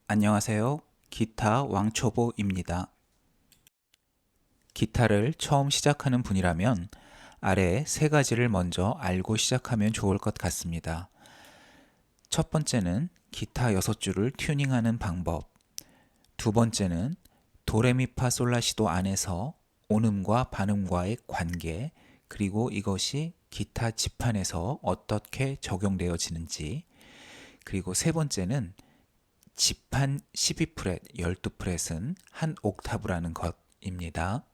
안녕하세요. 기타 왕초보입니다. 기타를 처음 시작하는 분이라면 아래 세 가지를 먼저 알고 시작하면 좋을 것 같습니다. 첫 번째는 기타 6줄을 튜닝하는 방법. 두 번째는 도레미파솔라시도 안에서 온음과 반음과의 관계, 그리고 이것이 기타 지판에서 어떻게 적용되어지는지, 그리고 세 번째는 지판 12프렛, 12프렛은 한 옥타브라는 것입니다.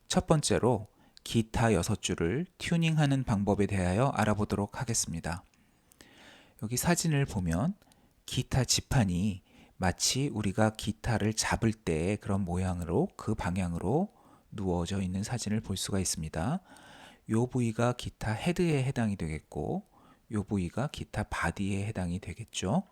첫 번째로 기타 6줄을 튜닝하는 방법에 대하여 알아보도록 하겠습니다. 여기 사진을 보면 기타 지판이 마치 우리가 기타를 잡을 때 그런 모양으로 그 방향으로 누워져 있는 사진을 볼 수가 있습니다. 이 부위가 기타 헤드에 해당이 되겠고 이 부위가 기타 바디에 해당이 되겠죠.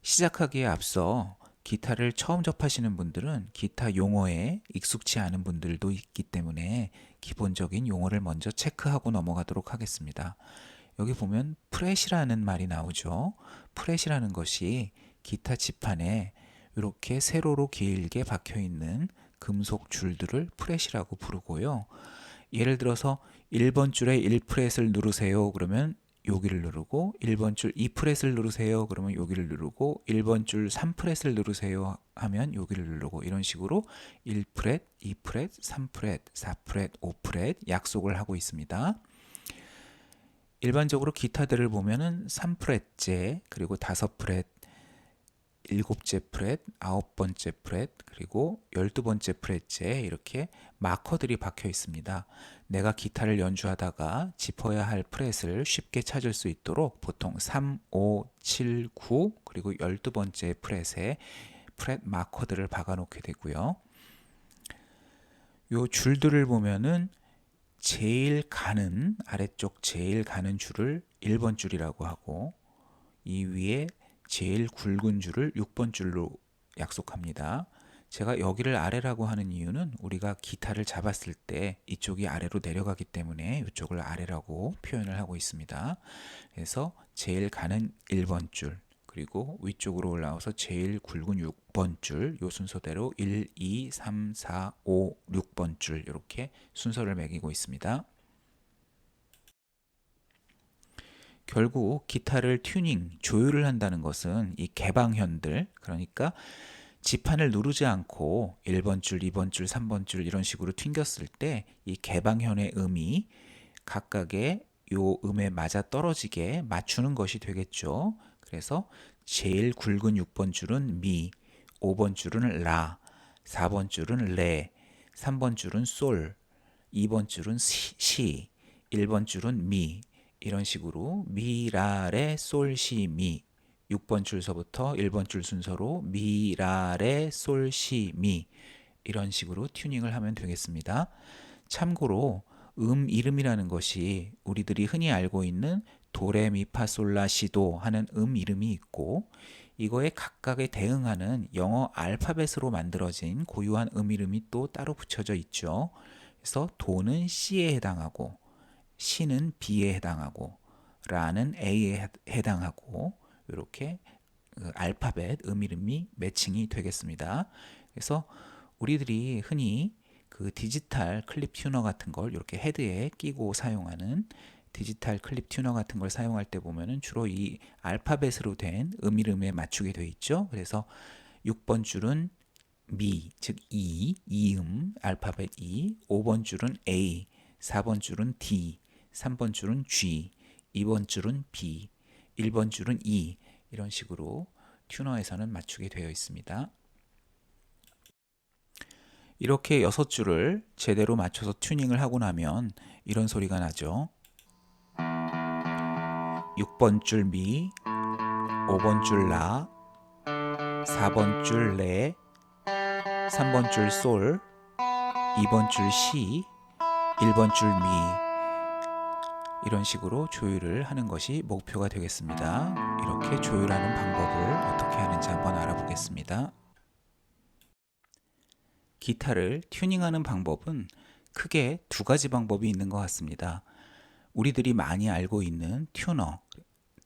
시작하기에 앞서 기타를 처음 접하시는 분들은 기타 용어에 익숙치 않은 분들도 있기 때문에 기본적인 용어를 먼저 체크하고 넘어가도록 하겠습니다. 여기 보면 프렛이라는 말이 나오죠. 프렛이라는 것이 기타 지판에 이렇게 세로로 길게 박혀 있는 금속 줄들을 프렛이라고 부르고요. 예를 들어서 1번 줄에 1프렛을 누르세요. 그러면 여기를 누르고 1번 줄 2프렛을 누르세요. 그러면 여기를 누르고 1번 줄 3프렛을 누르세요 하면 여기를 누르고 이런 식으로 1프렛, 2프렛, 3프렛, 4프렛, 5프렛 약속을 하고 있습니다. 일반적으로 기타들을 보면은 3프렛째, 그리고 5프렛, 7째 프렛, 9번째 프렛, 그리고 12번째 프렛째 이렇게 마커들이 박혀 있습니다. 내가 기타를 연주하다가 짚어야 할 프렛을 쉽게 찾을 수 있도록 보통 3, 5, 7, 9 그리고 12번째 프렛에 프렛 마커들을 박아 놓게 되고요. 요 줄들을 보면은 아래쪽 제일 가는 줄을 1번 줄이라고 하고 이 위에 제일 굵은 줄을 6번 줄로 약속합니다. 제가 여기를 아래라고 하는 이유는 우리가 기타를 잡았을 때 이쪽이 아래로 내려가기 때문에 이쪽을 아래라고 표현을 하고 있습니다. 그래서 제일 가는 1번 줄, 그리고 위쪽으로 올라와서 제일 굵은 6번 줄, 요 순서대로 1, 2, 3, 4, 5, 6번 줄 이렇게 순서를 매기고 있습니다. 결국 기타를 조율을 한다는 것은 이 개방현들, 그러니까 지판을 누르지 않고 1번 줄, 2번 줄, 3번 줄 이런 식으로 튕겼을 때 이 개방현의 음이 각각의 요 음에 맞아 떨어지게 맞추는 것이 되겠죠. 그래서 제일 굵은 6번 줄은 미, 5번 줄은 라, 4번 줄은 레, 3번 줄은 솔, 2번 줄은 시, 1번 줄은 미, 이런 식으로 미, 라, 레, 솔, 시, 미 6번 줄서부터 1번 줄 순서로 미, 라, 레, 솔, 시, 미 이런 식으로 튜닝을 하면 되겠습니다. 참고로 이름이라는 것이 우리들이 흔히 알고 있는 도레, 미, 파, 솔, 라, 시도 하는 이름이 있고 이거에 각각에 대응하는 영어 알파벳으로 만들어진 고유한 이름이 또 따로 붙여져 있죠. 그래서 도는 C에 해당하고 C는 B에 해당하고 라는 A에 해당하고 이렇게 알파벳 이름이 매칭이 되겠습니다. 그래서 우리들이 흔히 그 디지털 클립 튜너 같은 걸 이렇게 헤드에 끼고 사용하는 디지털 클립 튜너 같은 걸 사용할 때 보면은 주로 이 알파벳으로 된 이름에 맞추게 되어 있죠. 그래서 6번 줄은 미, 즉 이음, 알파벳 E, 5번 줄은 A, 4번 줄은 D, 3번 줄은 G, 2번 줄은 B, 1번 줄은 E 이런 식으로 튜너에서는 맞추게 되어 있습니다. 이렇게 6줄을 제대로 맞춰서 튜닝을 하고 나면 이런 소리가 나죠. 6번 줄 미, 5번 줄 라, 4번 줄 레, 3번 줄 솔, 2번 줄 시, 1번 줄 미 이런 식으로 조율을 하는 것이 목표가 되겠습니다. 이렇게 조율하는 방법을 어떻게 하는지 한번 알아보겠습니다. 기타를 튜닝하는 방법은 크게 두 가지 방법이 있는 것 같습니다. 우리들이 많이 알고 있는 튜너,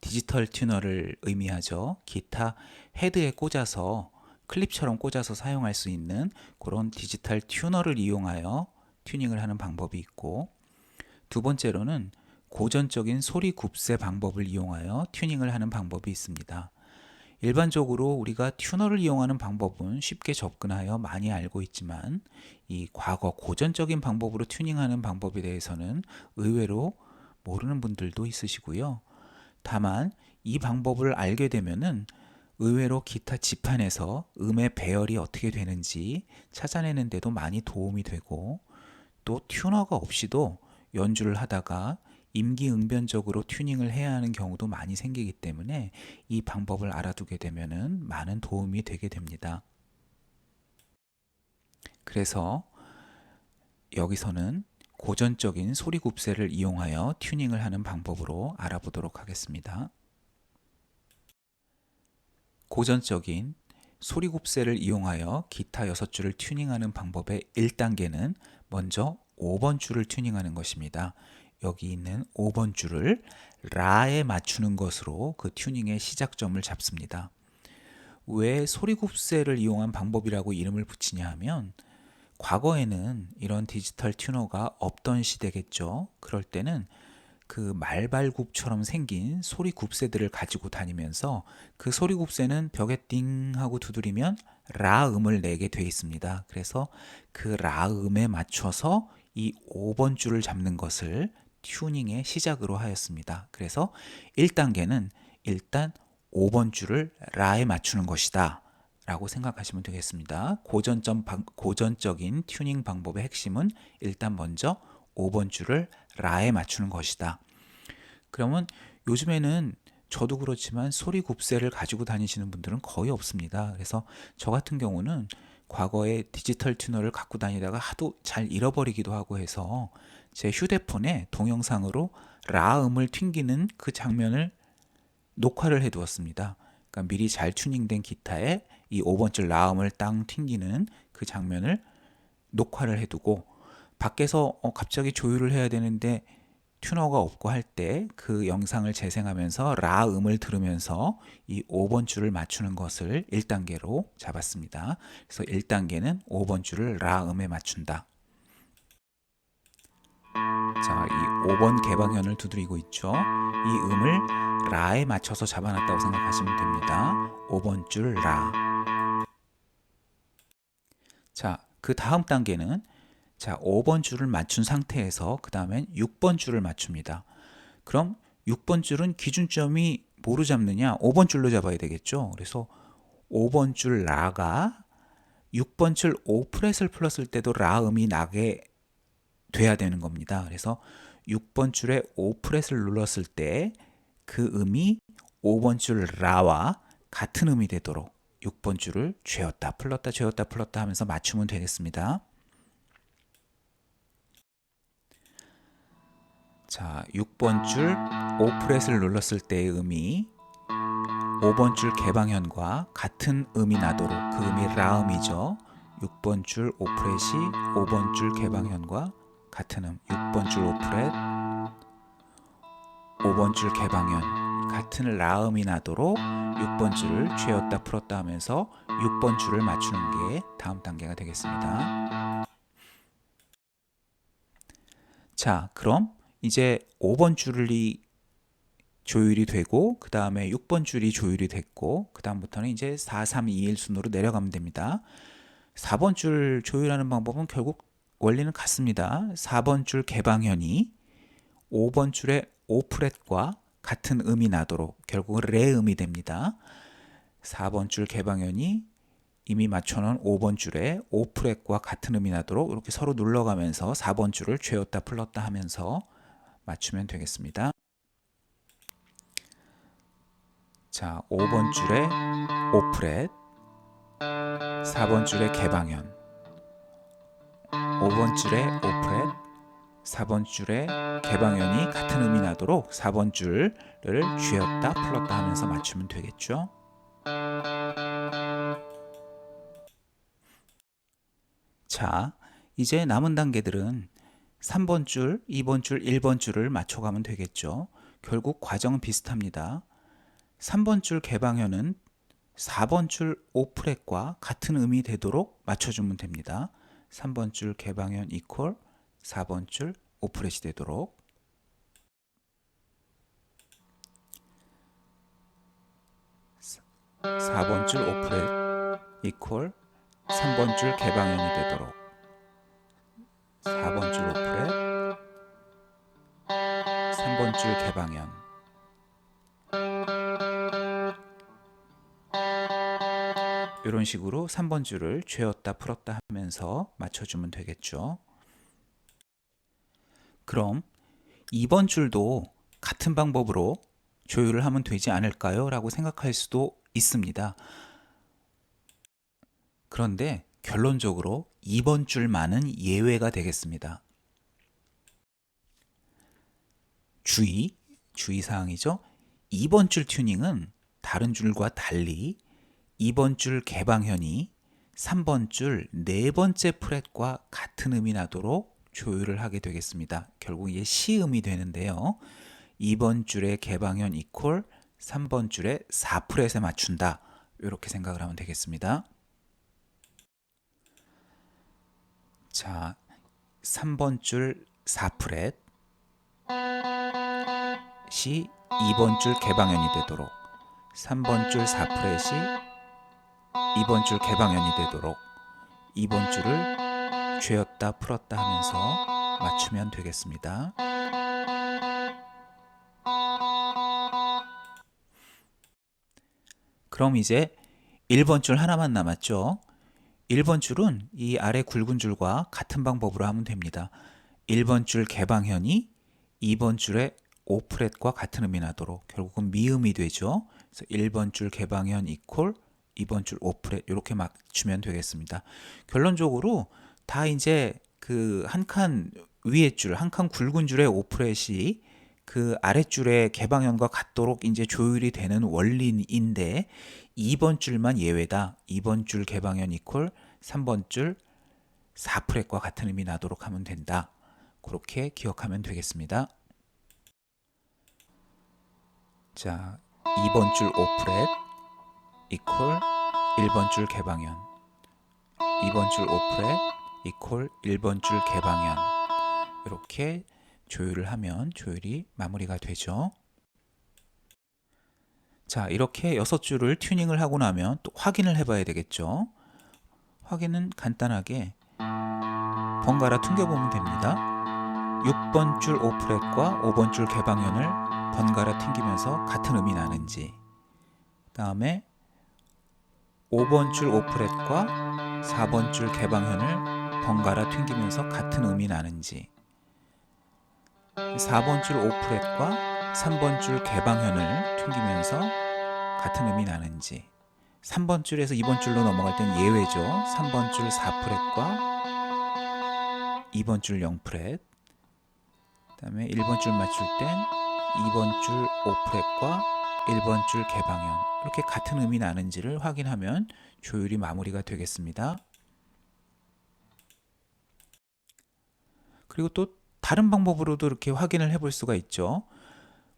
디지털 튜너를 의미하죠. 기타 헤드에 꽂아서 클립처럼 꽂아서 사용할 수 있는 그런 디지털 튜너를 이용하여 튜닝을 하는 방법이 있고, 두 번째로는 고전적인 소리 굽세 방법을 이용하여 튜닝을 하는 방법이 있습니다. 일반적으로 우리가 튜너를 이용하는 방법은 쉽게 접근하여 많이 알고 있지만, 이 과거 고전적인 방법으로 튜닝하는 방법에 대해서는 의외로 모르는 분들도 있으시고요. 다만 이 방법을 알게 되면은 의외로 기타 지판에서 음의 배열이 어떻게 되는지 찾아내는 데도 많이 도움이 되고, 또 튜너가 없이도 연주를 하다가 임기응변적으로 튜닝을 해야 하는 경우도 많이 생기기 때문에 이 방법을 알아두게 되면은 많은 도움이 되게 됩니다. 그래서 여기서는 고전적인 소리 굽세를 이용하여 튜닝을 하는 방법으로 알아보도록 하겠습니다. 고전적인 소리 굽세를 이용하여 기타 6줄을 튜닝하는 방법의 1단계는 먼저 5번 줄을 튜닝하는 것입니다. 여기 있는 5번 줄을 라에 맞추는 것으로 그 튜닝의 시작점을 잡습니다. 왜 소리 굽세를 이용한 방법이라고 이름을 붙이냐 하면, 과거에는 이런 디지털 튜너가 없던 시대겠죠. 그럴 때는 그 말발굽처럼 생긴 소리 굽새들을 가지고 다니면서 그 소리 굽새는 벽에 띵 하고 두드리면 라 음을 내게 돼 있습니다. 그래서 그 라 음에 맞춰서 이 5번 줄을 잡는 것을 튜닝의 시작으로 하였습니다. 그래서 1단계는 일단 5번 줄을 라에 맞추는 것이다 라고 생각하시면 되겠습니다. 고전적인 튜닝 방법의 핵심은 일단 먼저 5번 줄을 라에 맞추는 것이다. 그러면 요즘에는 저도 그렇지만 소리 굽새를 가지고 다니시는 분들은 거의 없습니다. 그래서 저 같은 경우는 과거에 디지털 튜너를 갖고 다니다가 하도 잘 잃어버리기도 하고 해서 제 휴대폰에 동영상으로 라 음을 튕기는 그 장면을 녹화를 해 두었습니다. 그러니까 미리 잘 튜닝된 기타에 이 5번 줄 라 음을 땅 튕기는 그 장면을 녹화를 해 두고, 밖에서 갑자기 조율을 해야 되는데 튜너가 없고 할 때 그 영상을 재생하면서 라 음을 들으면서 이 5번 줄을 맞추는 것을 1단계로 잡았습니다. 그래서 1단계는 5번 줄을 라 음에 맞춘다. 자, 이 5번 개방현을 두드리고 있죠. 이 음을 라에 맞춰서 잡아놨다고 생각하시면 됩니다. 5번 줄 라. 자, 그 다음 단계는, 자, 5번 줄을 맞춘 상태에서 그 다음엔 6번 줄을 맞춥니다. 그럼 6번 줄은 기준점이 뭐로 잡느냐? 5번 줄로 잡아야 되겠죠. 그래서 5번 줄 라가 6번 줄 5프렛을 풀었을 때도 라 음이 나게 돼야 되는 겁니다. 그래서 6번 줄에 5프렛을 눌렀을 때 그 음이 5번 줄 라와 같은 음이 되도록 6번 줄을 쥐었다 풀렀다 쥐었다 풀렀다 하면서 맞추면 되겠습니다. 자, 6번 줄 5프렛을 눌렀을 때의 음이 5번 줄 개방현과 같은 음이 나도록, 그 음이 라 음이죠. 6번 줄 5프렛이 5번 줄 개방현과 같은 음, 6번 줄 5프렛, 5번 줄 개방현, 같은 라 음이 나도록 6번 줄을 쥐었다 풀었다 하면서 6번 줄을 맞추는 게 다음 단계가 되겠습니다. 자, 그럼 이제 5번 줄이 조율이 되고, 그 다음에 6번 줄이 조율이 됐고, 그 다음부터는 이제 4, 3, 2, 1 순으로 내려가면 됩니다. 4번 줄 조율하는 방법은 결국 원리는 같습니다. 4번 줄 개방현이 5번 줄의 5프렛과 같은 음이 나도록, 결국은 레 음이 됩니다. 4번 줄 개방현이 이미 맞춰놓은 5번 줄에 5프렛과 같은 음이 나도록 이렇게 서로 눌러가면서 4번 줄을 쥐었다 풀렀다 하면서 맞추면 되겠습니다. 자, 5번 줄에 5프렛, 4번 줄에 개방현, 5번 줄에 5프렛, 4번 줄에 개방현이 같은 음이 나도록 4번 줄을 쥐었다 풀었다 하면서 맞추면 되겠죠. 자, 이제 남은 단계들은 3번 줄, 2번 줄, 1번 줄을 맞춰가면 되겠죠. 결국 과정은 비슷합니다. 3번 줄 개방현은 4번 줄 5프렛과 같은 음이 되도록 맞춰주면 됩니다. 3번 줄 개방현 이퀄 4번 줄 5프렛이 되도록. 4번 줄 5프렛 이퀄 3번 줄 개방현이 되도록. 4번 줄 5프렛 3번 줄 개방현. 이런 식으로 3번 줄을 죄었다 풀었다 하면서 맞춰주면 되겠죠. 그럼 2번 줄도 같은 방법으로 조율을 하면 되지 않을까요? 라고 생각할 수도 있습니다. 그런데 결론적으로 2번 줄만은 예외가 되겠습니다. 주의사항이죠. 2번 줄 튜닝은 다른 줄과 달리 2번 줄 개방현이 3번 줄 네 번째 프렛과 같은 음이 나도록 조율을 하게 되겠습니다. 결국 이게 시음이 되는데요. 2번 줄의 개방현 이퀄 3번 줄의 4프렛에 맞춘다. 이렇게 생각을 하면 되겠습니다. 자, 3번 줄 4프렛이 2번 줄 개방현이 되도록 3번 줄 4프렛이 2번 줄 개방현이 되도록 2번 줄을 죄었다 풀었다 하면서 맞추면 되겠습니다. 그럼 이제 1번 줄 하나만 남았죠. 1번 줄은 이 아래 굵은 줄과 같은 방법으로 하면 됩니다. 1번 줄 개방현이 2번 줄의 5프렛과 같은 음이 나도록 결국은 미음이 되죠. 그래서 1번 줄 개방현 이퀄 2번 줄 5프렛 이렇게 맞추면 되겠습니다. 결론적으로 다 이제 그 한 칸 위에 줄, 한 칸 굵은 줄의 5프렛이 그 아랫줄의 개방현과 같도록 이제 조율이 되는 원리인데 2번 줄만 예외다. 2번 줄 개방현 이퀄 3번 줄 4프렛과 같은 음이 나도록 하면 된다. 그렇게 기억하면 되겠습니다. 자, 2번 줄 5프렛 이퀄 1번 줄 개방현 2번 줄 5프렛 이퀄 1번 줄 개방현 이렇게 조율을 하면 조율이 마무리가 되죠. 자, 이렇게 6줄을 튜닝을 하고 나면 또 확인을 해봐야 되겠죠. 확인은 간단하게 번갈아 튕겨보면 됩니다. 6번 줄 5프렛과 5번 줄 개방현을 번갈아 튕기면서 같은 음이 나는지, 다음에 5번 줄 5프렛과 4번 줄 개방현을 번갈아 튕기면서 같은 음이 나는지, 4번 줄 5프렛과 3번 줄 개방현을 튕기면서 같은 음이 나는지, 3번 줄에서 2번 줄로 넘어갈 땐 예외죠. 3번 줄 4프렛과 2번 줄 0프렛, 그 다음에 1번 줄 맞출 땐 2번 줄 5프렛과 1번 줄 개방현 이렇게 같은 음이 나는지를 확인하면 조율이 마무리가 되겠습니다. 그리고 또 다른 방법으로도 이렇게 확인을 해볼 수가 있죠.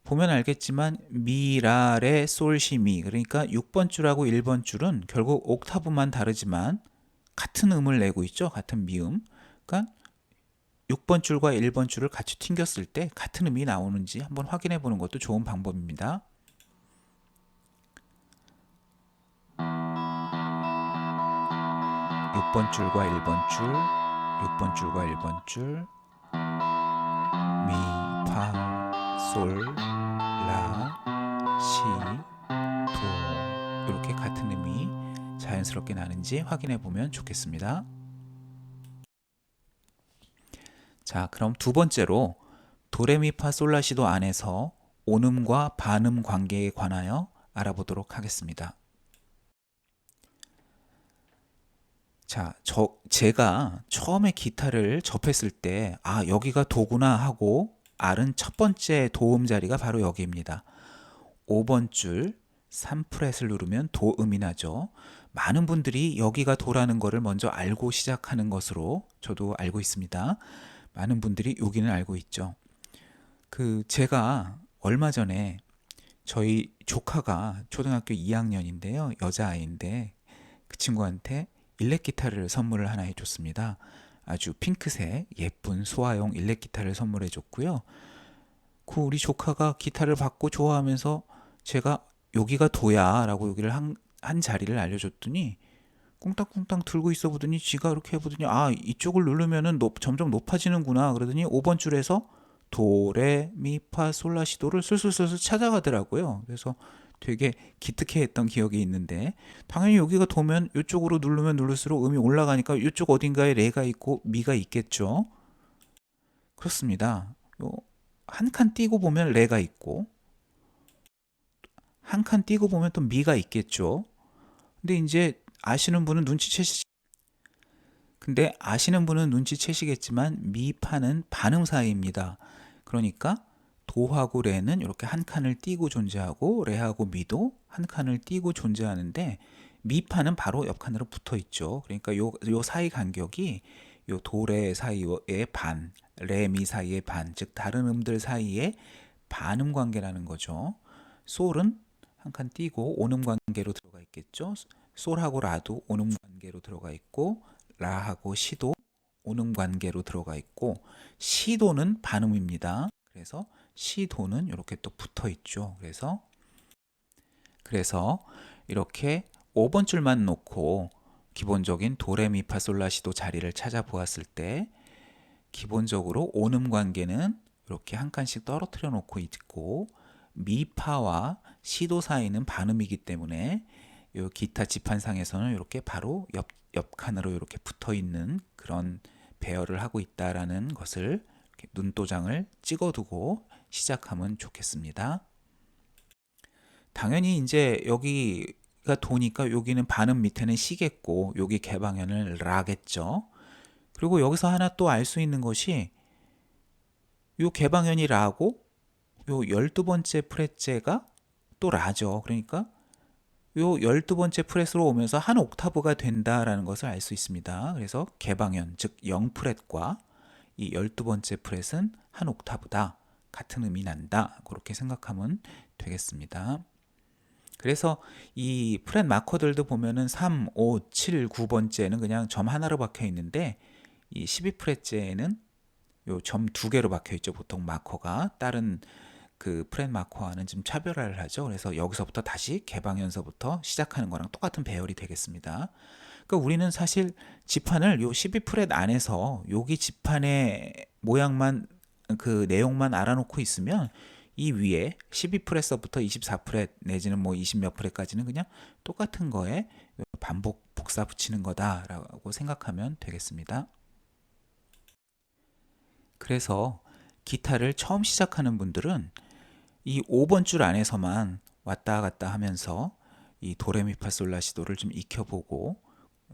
보면 알겠지만 미, 라, 레, 솔, 시, 미, 그러니까 6번 줄하고 1번 줄은 결국 옥타브만 다르지만 같은 음을 내고 있죠. 같은 미음. 그러니까 6번 줄과 1번 줄을 같이 튕겼을 때 같은 음이 나오는지 한번 확인해 보는 것도 좋은 방법입니다. (6번) 줄과 1번 줄, 6번 줄과 1번 줄, 미, 파, 솔, 라, 시, 도 이렇게 같은 음이 자연스럽게 나는지 확인해 보면 좋겠습니다. 자, 그럼 두 번째로 도레미파솔라시도 안에서 온음과 반음 관계에 관하여 알아보도록 하겠습니다. 자, 제가 처음에 기타를 접했을 때 여기가 도구나 하고 알은 첫 번째 도음 자리가 바로 여기입니다. 5번 줄 3프렛을 누르면 도음이 나죠. 많은 분들이 여기가 도라는 것을 먼저 알고 시작하는 것으로 저도 알고 있습니다. 많은 분들이 여기는 알고 있죠. 제가 얼마 전에 저희 조카가 초등학교 2학년인데요. 여자아이인데 그 친구한테 일렉 기타를 선물을 하나 해줬습니다. 아주 핑크색 예쁜 소아용 일렉 기타를 선물해 줬고요. 그 우리 조카가 기타를 받고 좋아하면서 제가 여기가 도야 라고 여기를 한 자리를 알려줬더니 꿍땅꿍땅 들고 있어 보더니 지가 이렇게 해보더니 아 이쪽을 누르면은 점점 높아지는구나 그러더니 5번 줄에서 도레미파솔라시도를 술술술술 찾아가더라고요. 그래서 되게 기특해했던 기억이 있는데 당연히 여기가 도면 이쪽으로 누르면 누를수록 음이 올라가니까 이쪽 어딘가에 레가 있고 미가 있겠죠. 그렇습니다. 한 칸 띄고 보면 레가 있고 한 칸 띄고 보면 또 미가 있겠죠. 근데 이제 아시는 분은 눈치채시겠지만 미파는 반음 사이입니다. 그러니까 도하고 레는 이렇게 한 칸을 띄고 존재하고 레하고 미도 한 칸을 띄고 존재하는데 미파는 바로 옆 칸으로 붙어 있죠. 그러니까 요 사이 간격이 요 도레 사이의 반, 레, 미 사이의 반, 즉 다른 음들 사이의 반음 관계라는 거죠. 솔은 한 칸 띄고 온음 관계로 들어가 있겠죠. 솔하고 라도 온음 관계로 들어가 있고 라하고 시도 온음 관계로 들어가 있고 시도는 반음입니다. 그래서 시도는 이렇게 또 붙어 있죠. 그래서 이렇게 5번 줄만 놓고 기본적인 도레미파솔라시도 자리를 찾아보았을 때 기본적으로 온음 관계는 이렇게 한 칸씩 떨어뜨려 놓고 있고 미파와 시도 사이는 반음이기 때문에 이 기타 지판상에서는 이렇게 바로 옆 칸으로 이렇게 붙어 있는 그런 배열을 하고 있다라는 것을 이렇게 눈도장을 찍어두고 시작하면 좋겠습니다. 당연히 이제 여기가 도니까 여기는 반음 밑에는 시겠고 여기 개방현은 라겠죠. 그리고 여기서 하나 또 알 수 있는 것이 요 개방현이 라고 요 12번째 프렛제가 또 라죠. 그러니까 요 12번째 프렛으로 오면서 한 옥타브가 된다라는 것을 알 수 있습니다. 그래서 개방현, 즉 0프렛과 이 12번째 프렛은 한 옥타브다. 같은 음이 난다. 그렇게 생각하면 되겠습니다. 그래서 이 프렛 마커들도 보면은 3, 5, 7, 9번째는 그냥 점 하나로 박혀 있는데 이 12프렛째에는 요 점 두 개로 박혀 있죠. 보통 마커가 다른 그 프렛 마커와는 좀 차별화를 하죠. 그래서 여기서부터 다시 개방현서부터 시작하는 거랑 똑같은 배열이 되겠습니다. 그러니까 우리는 사실 지판을 요 12프렛 안에서 여기 지판의 모양만 그 내용만 알아놓고 있으면 이 위에 12프렛서부터 24프렛 내지는 뭐 20몇 프렛까지는 그냥 똑같은 거에 반복 복사 붙이는 거다라고 생각하면 되겠습니다. 그래서 기타를 처음 시작하는 분들은 이 5번 줄 안에서만 왔다 갔다 하면서 이 도레미파솔라시도를 좀 익혀보고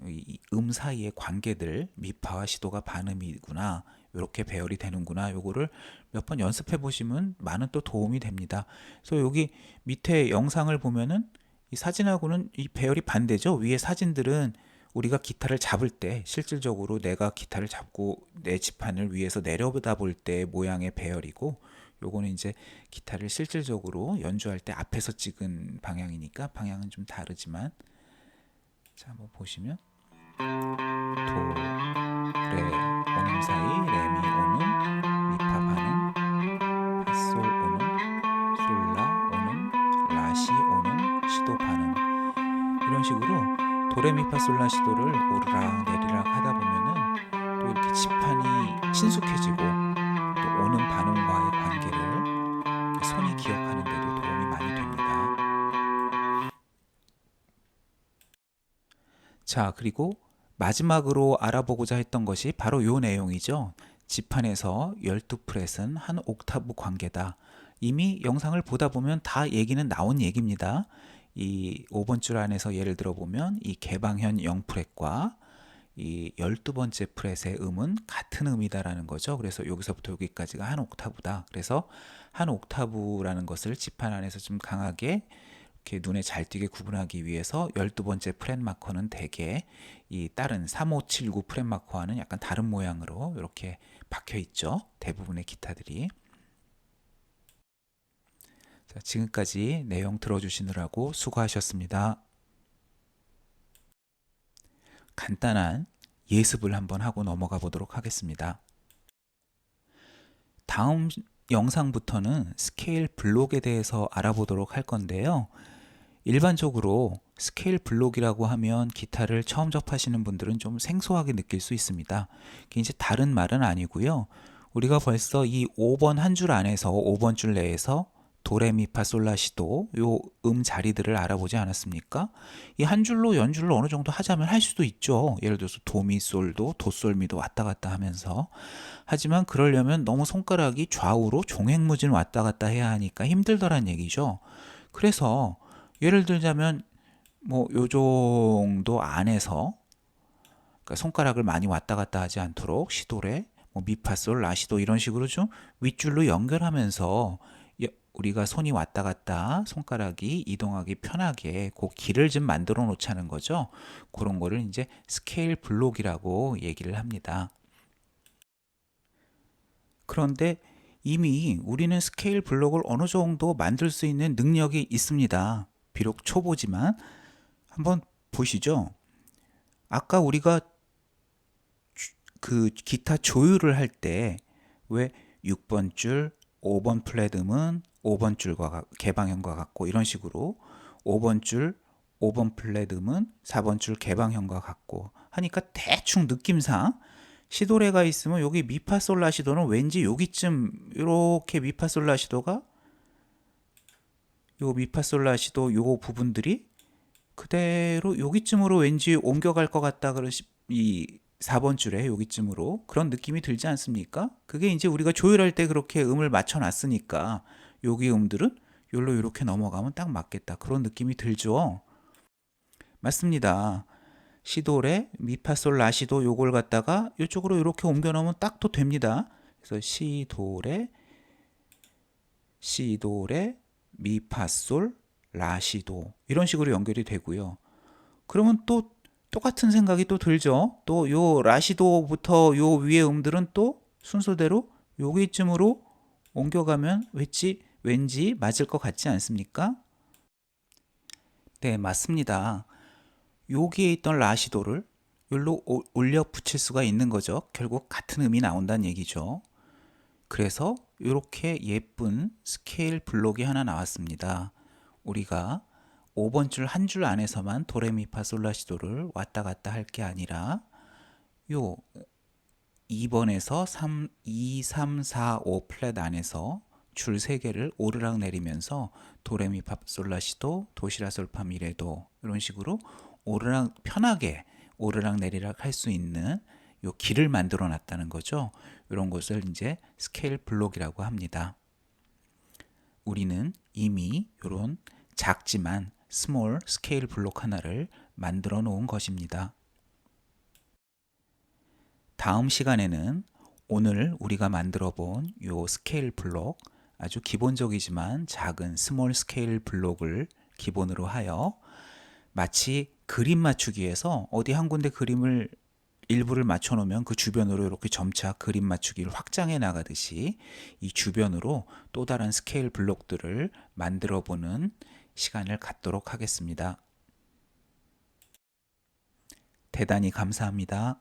이 음 사이의 관계들 미파와 시도가 반음이구나 이렇게 배열이 되는구나 요거를 몇 번 연습해 보시면 많은 또 도움이 됩니다. 그래서 여기 밑에 영상을 보면은 이 사진하고는 이 배열이 반대죠. 위에 사진들은 우리가 기타를 잡을 때 실질적으로 내가 기타를 잡고 내 지판을 위에서 내려다 볼 때 모양의 배열이고 요거는 이제 기타를 실질적으로 연주할 때 앞에서 찍은 방향이니까 방향은 좀 다르지만 자 한번 보시면 도, 레, 오는 사이, 레, 미, 오는, 미파 반음, 파솔 오는, 솔라 오는, 라시 오는, 시도 반음 이런 식으로 도레미파솔라시도를 오르락 내리락 하다 보면은 또 이렇게 지판이 친숙해지고 또 오는 반음과의 관계를 손이 기억하는 데도 도움이 많이 됩니다. 자, 그리고 마지막으로 알아보고자 했던 것이 바로 요 내용이죠. 지판에서 12프렛은 한 옥타브 관계다. 이미 영상을 보다 보면 다 얘기는 나온 얘기입니다. 이 5번 줄 안에서 예를 들어 보면 이 개방현 0프렛과 이 12번째 프렛의 음은 같은 음이다라는 거죠. 그래서 여기서부터 여기까지가 한 옥타브다. 그래서 한 옥타브라는 것을 지판 안에서 좀 강하게 이렇게 눈에 잘 띄게 구분하기 위해서 12번째 프렛 마커는 대개 이 다른 3579 프렛 마커와는 약간 다른 모양으로 이렇게 박혀 있죠. 대부분의 기타들이. 자, 지금까지 내용 들어주시느라고 수고하셨습니다. 간단한 예습을 한번 하고 넘어가 보도록 하겠습니다. 다음 영상부터는 스케일 블록에 대해서 알아보도록 할 건데요. 일반적으로 스케일 블록이라고 하면 기타를 처음 접하시는 분들은 좀 생소하게 느낄 수 있습니다. 이게 이제 다른 말은 아니고요. 우리가 벌써 이 5번 한 줄 안에서 5번 줄 내에서 도레미파솔라시도 요 자리들을 알아보지 않았습니까? 이 한 줄로 연주를 어느 정도 하자면 할 수도 있죠. 예를 들어서 도미솔도 도솔미도 왔다 갔다 하면서. 하지만 그러려면 너무 손가락이 좌우로 종횡무진 왔다 갔다 해야 하니까 힘들더란 얘기죠. 그래서 예를 들자면 뭐 요 정도 안에서, 그러니까 손가락을 많이 왔다 갔다 하지 않도록 시도레, 뭐 미파솔, 라시도 이런 식으로 좀 윗줄로 연결하면서 우리가 손이 왔다 갔다 손가락이 이동하기 편하게 그 길을 좀 만들어 놓자는 거죠. 그런 거를 이제 스케일 블록이라고 얘기를 합니다. 그런데 이미 우리는 스케일 블록을 어느 정도 만들 수 있는 능력이 있습니다. 비록 초보지만 한번 보시죠. 아까 우리가 그 기타 조율을 할 때 왜 6번 줄, 5번 플랫음은 5번 줄과 개방현과 같고 이런 식으로 5번 줄, 5번 플랫음은 4번 줄 개방현과 같고 하니까 대충 느낌상 시도레가 있으면 여기 미파솔라시도는 왠지 여기쯤 이렇게 미파솔라시도가 요 미파솔라시도 요 부분들이 그대로 여기쯤으로 왠지 옮겨갈 것 같다 그러시 이 4번 줄에 여기쯤으로 그런 느낌이 들지 않습니까? 그게 이제 우리가 조율할 때 그렇게 음을 맞춰 놨으니까 여기 음들은 여기로 이렇게 넘어가면 딱 맞겠다 그런 느낌이 들죠. 맞습니다. 시도레 미파솔 라시도 요걸 갖다가 이쪽으로 이렇게 옮겨 놓으면 딱 또 됩니다. 그래서 시도레 미파솔 라시도 이런 식으로 연결이 되고요. 그러면 또 똑같은 생각이 또 들죠. 또 요 라시도부터 요 위에 음들은 또 순서대로 여기쯤으로 옮겨가면 왠지 맞을 것 같지 않습니까? 네, 맞습니다. 여기에 있던 라시도를 여기로 올려 붙일 수가 있는 거죠. 결국 같은 음이 나온다는 얘기죠. 그래서 이렇게 예쁜 스케일 블록이 하나 나왔습니다. 우리가 5번 줄 한 줄 안에서만 도레미파솔라시도를 왔다 갔다 할 게 아니라 요 2번에서 2, 3, 4, 5 플랫 안에서 줄 3개를 오르락 내리면서 도레미파솔라시도 도시라솔파미레도 이런 식으로 오르락 편하게 오르락 내리락 할 수 있는 요 길을 만들어 놨다는 거죠. 이런 것을 이제 스케일 블록이라고 합니다. 우리는 이미 이런 작지만 스몰 스케일 블록 하나를 만들어 놓은 것입니다. 다음 시간에는 오늘 우리가 만들어 본 요 스케일 블록, 아주 기본적이지만 작은 스몰 스케일 블록을 기본으로 하여 마치 그림 맞추기에서 어디 한 군데 그림을 일부를 맞춰 놓으면 그 주변으로 이렇게 점차 그림 맞추기를 확장해 나가듯이 이 주변으로 또 다른 스케일 블록들을 만들어 보는 시간을 갖도록 하겠습니다. 대단히 감사합니다.